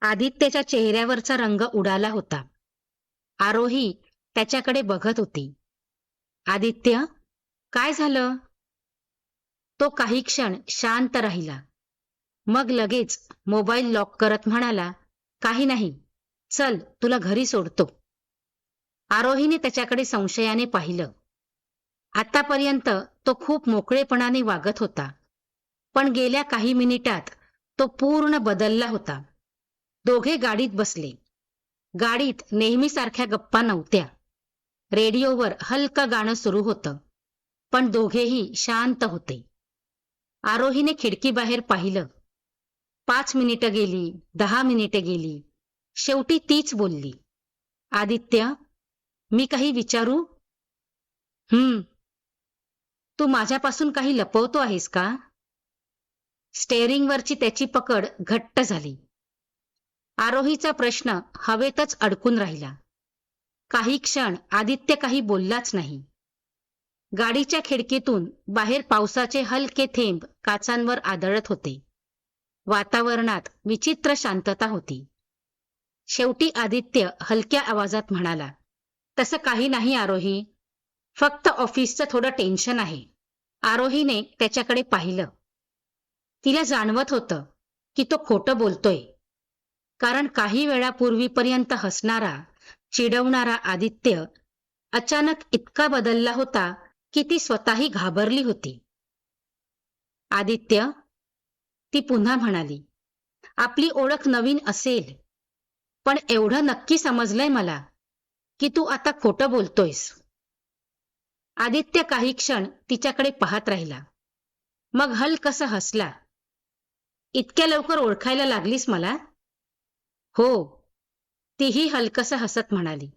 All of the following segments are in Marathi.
आदित्यच्या चेहऱ्यावरचा रंग उडाला होता. आरोही त्याच्याकडे बघत होती. आदित्य, काय झालं? तो काही क्षण शांत राहिला. मग लगेच मोबाईल लॉक करत म्हणाला, काही नाही, चल तुला घरी सोडतो. आरोहीने त्याच्याकडे संशयाने पाहिलं. आतापर्यंत तो खूप मोकळेपणाने वागत होता, पण गेल्या काही मिनिटात तो पूर्ण बदलला होता. दोघे गाडीत बसले. गाडीत नेहमीसारख्या गप्पा नव्हत्या. रेडिओवर हलकं गाणं सुरू होतं, पण दोघेही शांत होते. आरोहीने खिडकीबाहेर पाहिलं. 5 मिनिटं गेली, 10 मिनिटं गेली. शेवटी तीच बोलली, आदित्य, मी काही विचारू? तू माझ्यापासून काही लपवतो आहेस का? स्टेअरिंगवरची त्याची पकड घट्ट झाली. आरोहीचा प्रश्न हवेतच अडकून राहिला. काही क्षण आदित्य काही बोललाच नाही. गाडीच्या खिडकीतून बाहेर पावसाचे हलके थेंब काचांवर आदळत होते. वातावरणात विचित्र शांतता होती. शेवटी आदित्य हलक्या आवाजात म्हणाला, तसं काही नाही आरोही, फक्त ऑफिसचं थोडं टेन्शन आहे. आरोहीने त्याच्याकडे पाहिलं. तिला जाणवत होतं की तो खोटं बोलतोय, कारण काही वेळापूर्वीपर्यंत हसणारा, चिडवणारा आदित्य अचानक इतका बदलला होता की ती स्वतःही घाबरली होती. आदित्य, ती पुन्हा म्हणाली, आपली ओळख नवीन असेल, पण एवढं नक्की समजलंय मला की तू आता खोटं बोलतोयस. आदित्य काही क्षण तिच्याकडे पाहत राहिला. मग हलकसं हसला. इतक्या लवकर ओळखायला लागलीस मला? हो, तीही हलकसं हसत म्हणाली,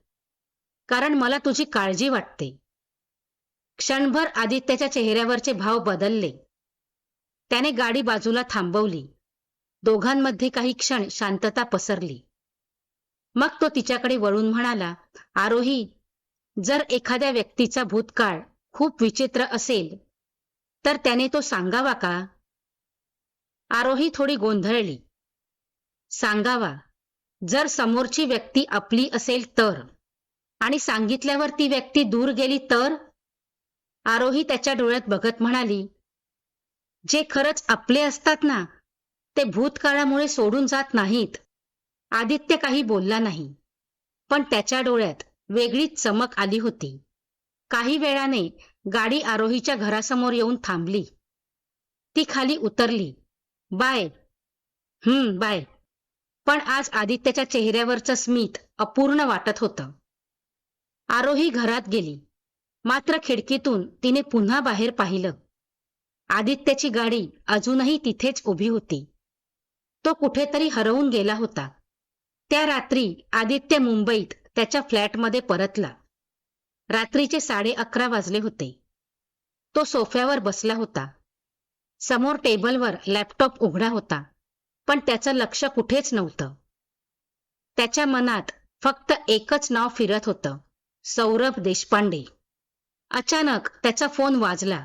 कारण मला तुझी काळजी वाटते. क्षणभर आदित्यच्या चेहऱ्यावरचे भाव बदलले. त्याने गाडी बाजूला थांबवली. दोघांमध्ये काही क्षण शांतता पसरली. मग तो तिच्याकडे वळून म्हणाला, आरोही, जर एखाद्या व्यक्तीचा भूतकाळ खूप विचित्र असेल तर त्याने तो सांगावा का? आरोही थोडी गोंधळली. सांगावा, जर समोरची व्यक्ती आपली असेल तर, आणि सांगितल्यावर ती व्यक्ती दूर गेली तर? आरोही त्याच्या डोळ्यात बघत म्हणाली, जे खरंच आपले असतात ना, ते भूतकाळामुळे सोडून जात नाहीत. आदित्य काही बोलला नाही, पण त्याच्या डोळ्यात वेगळीच चमक आली होती. काही वेळाने गाडी आरोहीच्या घरासमोर येऊन थांबली. ती खाली उतरली. बाय. बाय. पण आज आदित्यच्या चेहऱ्यावरचं स्मित अपूर्ण वाटत होतं. आरोही घरात गेली, मात्र खिडकीतून तिने पुन्हा बाहेर पाहिलं. आदित्यची गाडी अजूनही तिथेच उभी होती. तो कुठेतरी हरवून गेला होता. त्या रात्री आदित्य मुंबईत त्याच्या फ्लॅटमध्ये परतला. रात्रीचे 11:30 वाजले होते. तो सोफ्यावर बसला होता. समोर टेबलवर लॅपटॉप उघडा होता, पण त्याचं लक्ष कुठेच नव्हतं. त्याच्या मनात फक्त एकच नाव फिरत होतं, सौरभ देशपांडे. अचानक त्याचा फोन वाजला.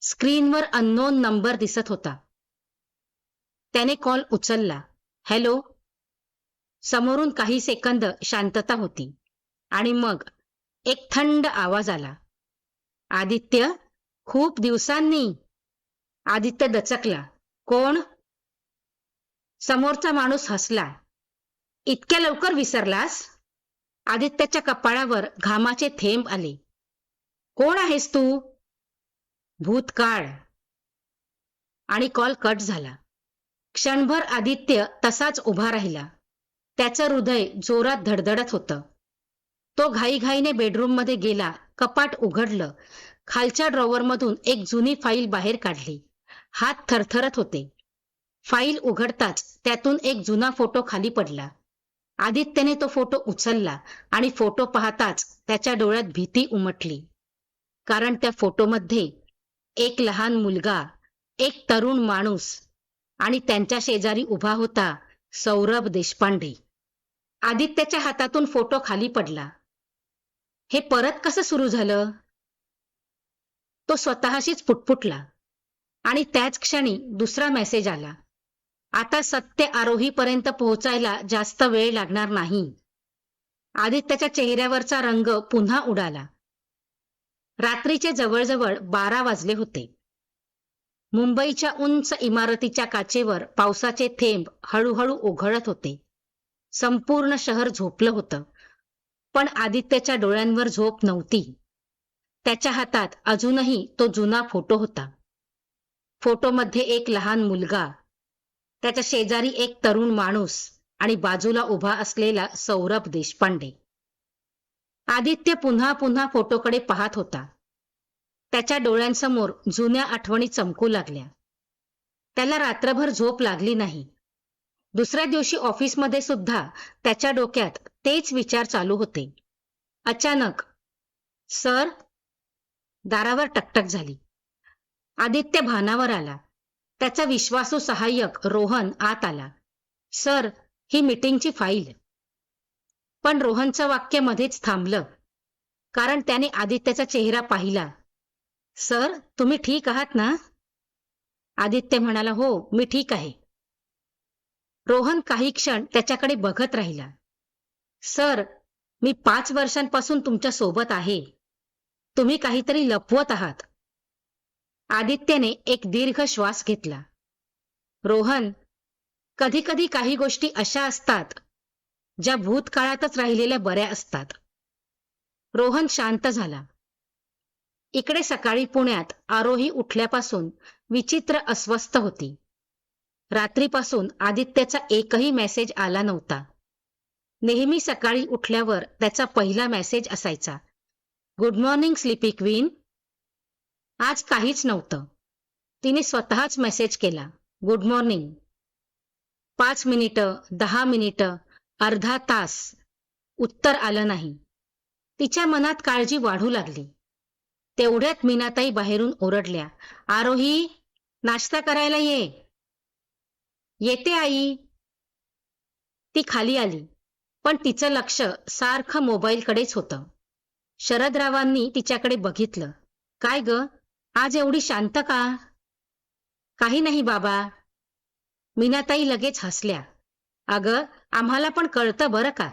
स्क्रीनवर अननोन नंबर दिसत होता. त्याने कॉल उचलला. हॅलो. समोरून काही सेकंद शांतता होती, आणि मग एक थंड आवाज आला, आदित्य, खूप दिवसांनी. आदित्य दचकला. कोण? समोरचा माणूस हसला. इतक्या लवकर विसरलास? आदित्यच्या कपाळावर घामाचे थेंब आले. कोण आहेस तू? भूतकाळ. आणि कॉल कट झाला. क्षणभर आदित्य तसाच उभा राहिला. त्याचं हृदय जोरात धडधडत होतं. तो घाईघाईने बेडरूममध्ये गेला. कपाट उघडलं. खालच्या ड्रॉवरमधून एक जुनी फाईल बाहेर काढली. हात थरथरत होते. फाईल उघडताच त्यातून एक जुना फोटो खाली पडला. आदित्यने तो फोटो उचलला, आणि फोटो पाहताच त्याच्या डोळ्यात भीती उमटली. कारण त्या फोटोमध्ये एक लहान मुलगा, एक तरुण माणूस, आणि त्यांच्या शेजारी उभा होता सौरभ देशपांडे. आदित्यच्या हातातून फोटो खाली पडला. हे परत कसं सुरू झालं? तो स्वतःशीच पुटपुटला. आणि त्याच क्षणी दुसरा मेसेज आला. आता सत्य आरोहीपर्यंत पोहोचायला जास्त वेळ लागणार नाही. आदित्यच्या चेहऱ्यावरचा रंग पुन्हा उडाला. रात्रीचे जवळजवळ 12 वाजले होते. मुंबईच्या उंच इमारतीच्या काचेवर पावसाचे थेंब हळूहळू ओघळत होते. संपूर्ण शहर झोपलं होतं, पण आदित्यच्या डोळ्यांवर झोप नव्हती. त्याच्या हातात अजूनही तो जुना फोटो होता. फोटोमध्ये एक लहान मुलगा, त्याच्या शेजारी एक तरुण माणूस आणि बाजूला उभा असलेला सौरभ देशपांडे. आदित्य पुन्हा पुन्हा फोटोकडे पाहत होता. त्याच्या डोळ्यांसमोर जुन्या आठवणी चमकू लागल्या. त्याला रात्रभर झोप लागली नाही. दुसऱ्या दिवशी ऑफिसमध्ये सुद्धा त्याच्या डोक्यात तेच विचार चालू होते. अचानक सर, दारावर टकटक झाली. आदित्य भानावर आला. त्याचा विश्वासू सहाय्यक रोहन आत आला. सर, ही मीटिंगची फाईल. पण रोहनचं वाक्य मध्येच थांबलं, कारण त्याने आदित्यचा चेहरा पाहिला. सर, तुम्ही ठीक आहात ना? आदित्य म्हणाला, हो, मी ठीक आहे. रोहन काही क्षण त्याच्याकडे बघत राहिला. सर, मी 5 वर्षांपासून तुमच्या सोबत आहे. तुम्ही काहीतरी लपवत आहात. आदित्यने एक दीर्घ श्वास घेतला. रोहन, कधी कधी काही गोष्टी अशा असतात ज्या भूतकाळातच राहिलेल्या बऱ्या असतात. रोहन शांत झाला. इकडे सकाळी पुण्यात आरोही उठल्यापासून विचित्र अस्वस्थ होती. रात्रीपासून आदित्यचा एकही मेसेज आला नव्हता. नेहमी सकाळी उठल्यावर त्याचा पहिला मेसेज असायचा, गुड मॉर्निंग स्लीपी क्वीन. आज काहीच नव्हतं. तिने स्वतःच मेसेज केला, गुड मॉर्निंग. 5 मिनिटं, 10 मिनिटं, अर्धा तास उत्तर आलं नाही. तिच्या मनात काळजी वाढू लागली. तेवढ्यात मीनाताई बाहेरून ओरडल्या, आरोही, नाश्ता करायला ये. येते आई. ती खाली आली, पण तिचं लक्ष सारखं मोबाईलकडेच होतं. शरदरावांनी तिच्याकडे बघितलं. काय ग, आज एवढी शांत का? काही नाही बाबा. मीनाताई लगेच हसल्या. अगं, आम्हाला पण कळतं बरं का.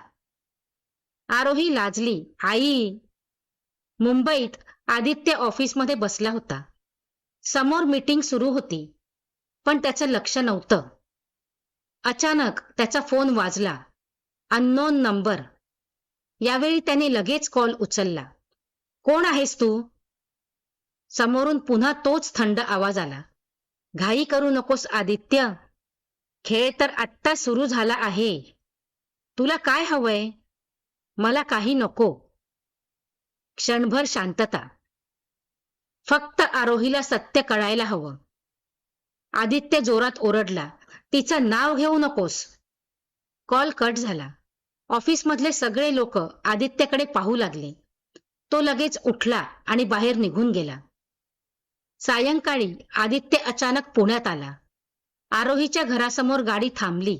आरोही लाजली. आई. मुंबईत आदित्य ऑफिसमध्ये बसला होता. समोर मीटिंग सुरू होती, पण त्याचं लक्ष नव्हतं. अचानक त्याचा फोन वाजला. Unknown number. यावेळी त्याने लगेच कॉल उचलला. कोण आहेस तू? समोरून पुन्हा तोच थंड आवाज आला. घाई करू नकोस आदित्य. खेळ तर आत्ता सुरू झाला आहे. तुला काय हवंय? मला काही नको. क्षणभर शांतता. फक्त आरोहीला सत्य कळायला हवं. आदित्य जोरात ओरडला, तिचं नाव घेऊ नकोस. कॉल कट झाला. ऑफिसमधले सगळे लोक आदित्यकडे पाहू लागले. तो लगेच उठला आणि बाहेर निघून गेला. सायंकाळी आदित्य अचानक पुण्यात आला. आरोहीच्या घरासमोर गाडी थांबली.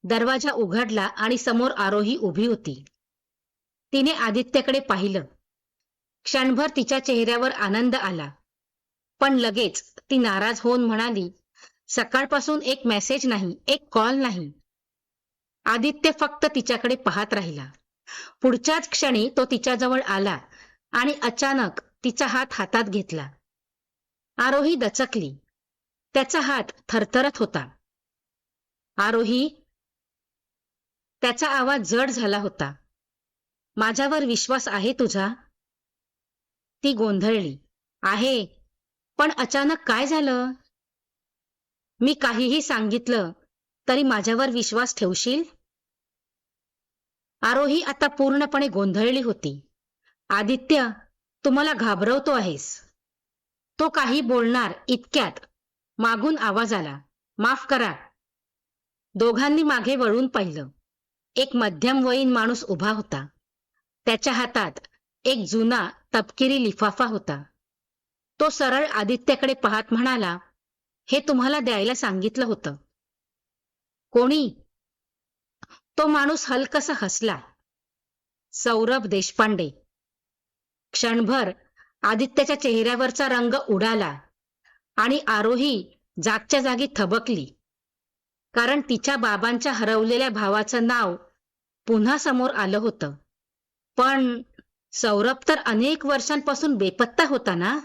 दरवाजा उघडला आणि समोर आरोही उभी होती. तिने आदित्यकडे पाहिलं. क्षणभर तिच्या चेहऱ्यावर आनंद आला, पण लगेच ती नाराज होऊन म्हणाली, सकाळपासून एक मेसेज नाही, एक कॉल नाही. आदित्य फक्त तिच्याकडे पाहत राहिला. पुढच्याच क्षणी तो तिच्याजवळ आला आणि अचानक तिचा हात हातात घेतला. आरोही दचकली. त्याचा हात थरथरत होता. आरोही. त्याचा आवाज जड झाला होता. माझ्यावर विश्वास आहे तुझा? ती गोंधळली. आहे, पण अचानक काय झालं? मी काहीही सांगितलं तरी माझ्यावर विश्वास ठेवशील? आरोही आता पूर्णपणे गोंधळली होती. आदित्य, तू मला घाबरवतो आहेस. तो काही बोलणार इतक्यात मागून आवाज आला, माफ करा. दोघांनी मागे वळून पाहिलं. एक मध्यमवयीन माणूस उभा होता. त्याच्या हातात एक जुना तपकिरी लिफाफा होता. तो सरळ आदित्यकडे पाहत म्हणाला, हे तुम्हाला द्यायला सांगितलं होतं. कोणी? तो माणूस हलकसा हसला. सौरभ देशपांडे. क्षणभर आदित्यच्या चेहऱ्यावरचा रंग उडाला आणि आरोही जागच्या जागी थबकली. कारण तिच्या बाबांच्या हरवलेल्या भावाचं नाव पुन्हा समोर आलं होतं. पण सौरभ तर अनेक वर्षांपासून बेपत्ता होता ना.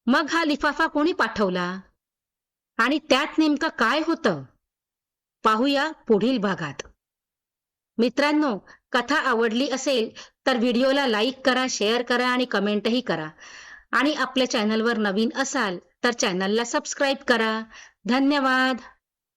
मग हा लिफाफा कोणी पाठवला आणि त्यात नेमकं काय होतं, पाहूया पुढील भागात. मित्रांनो, कथा आवडली असेल तर व्हिडिओला लाईक करा, शेअर करा आणि कमेंटही करा. आणि आपल्या चॅनलवर नवीन असाल तर चॅनलला सबस्क्राईब करा. धन्यवाद.